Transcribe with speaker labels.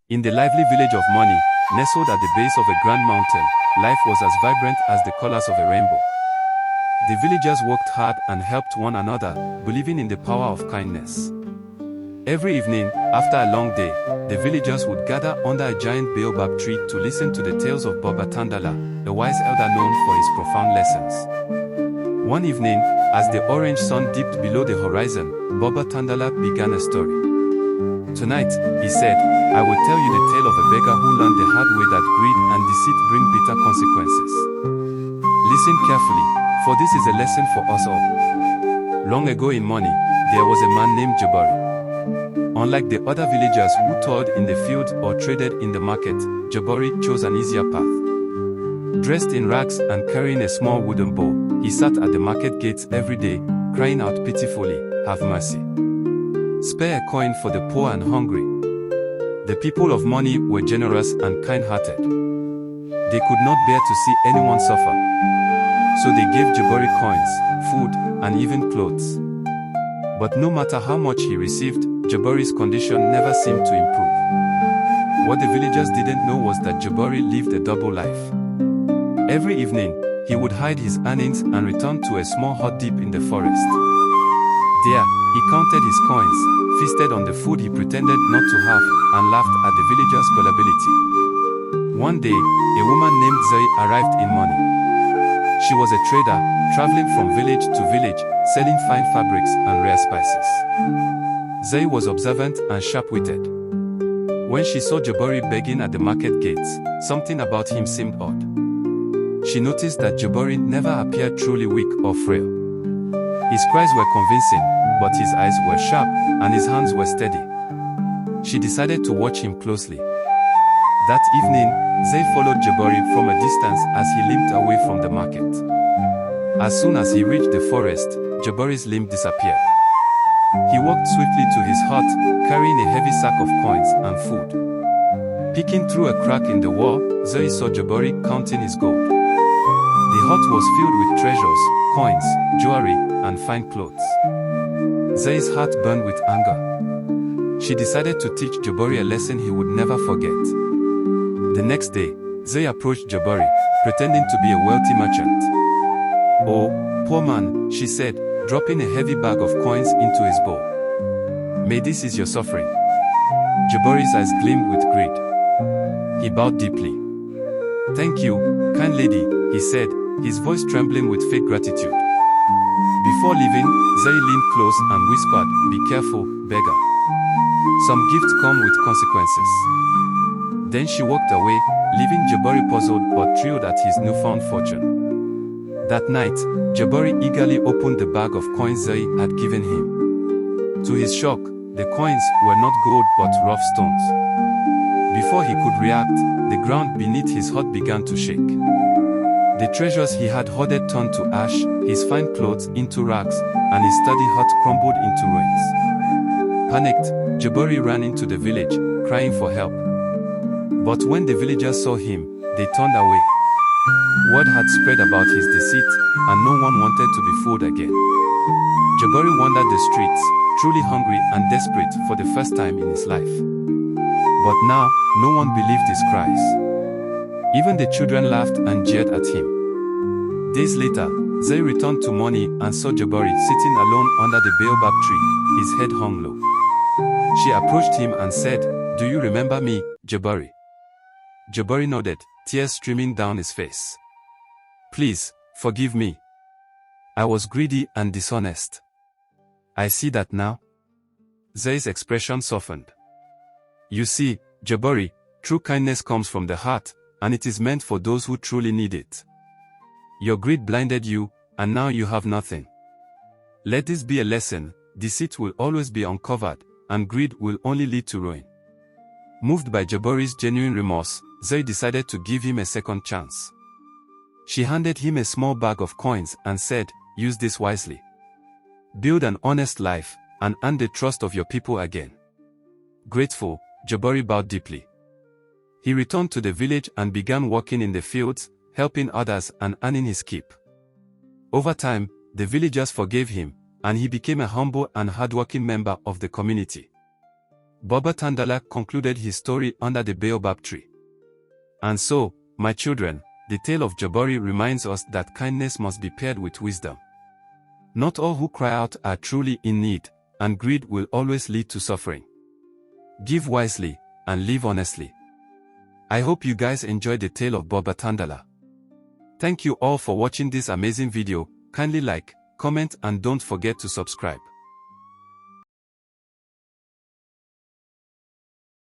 Speaker 1: In the lively village of Money, nestled at the base of a grand mountain, life was as vibrant as the colors of a rainbow. The villagers worked hard and helped one another, believing in the power of kindness. Every evening, after a long day, the villagers would gather under a giant baobab tree to listen to the tales of Baba Tandala, a wise elder known for his profound lessons. One evening, as the orange sun dipped below the horizon, Baba Tandala began a story. Tonight, he said, I will tell you the tale of a beggar who learned the hard way that greed and deceit bring bitter consequences. Listen carefully, for this is a lesson for us all. Long ago in Money, there was a man named Jabari. Unlike the other villagers who toiled in the fields or traded in the market, Jabari chose an easier path. Dressed in rags and carrying a small wooden bowl, he sat at the market gates every day, crying out pitifully, "Have mercy. Spare a coin for the poor and hungry." The people of Money were generous and kind-hearted. They could not bear to see anyone suffer. So they gave Jabari coins, food, and even clothes. But no matter how much he received, Jabari's condition never seemed to improve. What the villagers didn't know was that Jabari lived a double life. Every evening, he would hide his earnings and return to a small hut deep in the forest. There, he counted his coins, feasted on the food he pretended not to have, and laughed at the villagers' gullibility. One day, a woman named Zoe arrived in Money. She was a trader, traveling from village to village, selling fine fabrics and rare spices. Zoe was observant and sharp-witted. When she saw Jabari begging at the market gates, something about him seemed odd. She noticed that Jabari never appeared truly weak or frail. His cries were convincing, but his eyes were sharp, and his hands were steady. She decided to watch him closely. That evening, Zoe followed Jabari from a distance as he limped away from the market. As soon as he reached the forest, Jabari's limp disappeared. He walked swiftly to his hut, carrying a heavy sack of coins and food. Peeking through a crack in the wall, Zoe saw Jabari counting his gold. The hut was filled with treasures, coins, jewelry, and fine clothes. Zoe's heart burned with anger. She decided to teach Jabari a lesson he would never forget. The next day, Zoe approached Jabari, pretending to be a wealthy merchant. "Oh, poor man," she said, dropping a heavy bag of coins into his bowl. "May this ease your suffering." Jabari's eyes gleamed with greed. He bowed deeply. "Thank you, kind lady," he said, his voice trembling with fake gratitude. Before leaving, Zoe leaned close and whispered, "Be careful, beggar. Some gifts come with consequences." Then she walked away, leaving Jabari puzzled but thrilled at his newfound fortune. That night, Jabari eagerly opened the bag of coins Zoe had given him. To his shock, the coins were not gold but rough stones. Before he could react, the ground beneath his hut began to shake. The treasures he had hoarded turned to ash, his fine clothes into rags, and his sturdy hut crumbled into ruins. Panicked, Jabari ran into the village, crying for help. But when the villagers saw him, they turned away. Word had spread about his deceit, and no one wanted to be fooled again. Jabari wandered the streets, truly hungry and desperate for the first time in his life. But now, no one believed his cries. Even the children laughed and jeered at him. Days later, Zoe returned to Money and saw Jabari sitting alone under the baobab tree, his head hung low. She approached him and said, "Do you remember me, Jabari?" Jabari nodded, tears streaming down his face. "Please, forgive me. I was greedy and dishonest." "I see that now." Zoe's expression softened. "You see, Jabari, true kindness comes from the heart, and it is meant for those who truly need it. Your greed blinded you, and now you have nothing. Let this be a lesson: deceit will always be uncovered, and greed will only lead to ruin." Moved by Jabari's genuine remorse, Zoe decided to give him a second chance. She handed him a small bag of coins and said, "Use this wisely. Build an honest life, and earn the trust of your people again." Grateful, Jabari bowed deeply. He returned to the village and began working in the fields, helping others and earning his keep. Over time, the villagers forgave him, and he became a humble and hardworking member of the community. Baba Tandala concluded his story under the baobab tree. And so, my children, the tale of Jabari reminds us that kindness must be paired with wisdom. Not all who cry out are truly in need, and greed will always lead to suffering. Give wisely, and live honestly. I hope you guys enjoyed the tale of Baba Tandala. Thank you all for watching this amazing video. Kindly like, comment and don't forget to subscribe.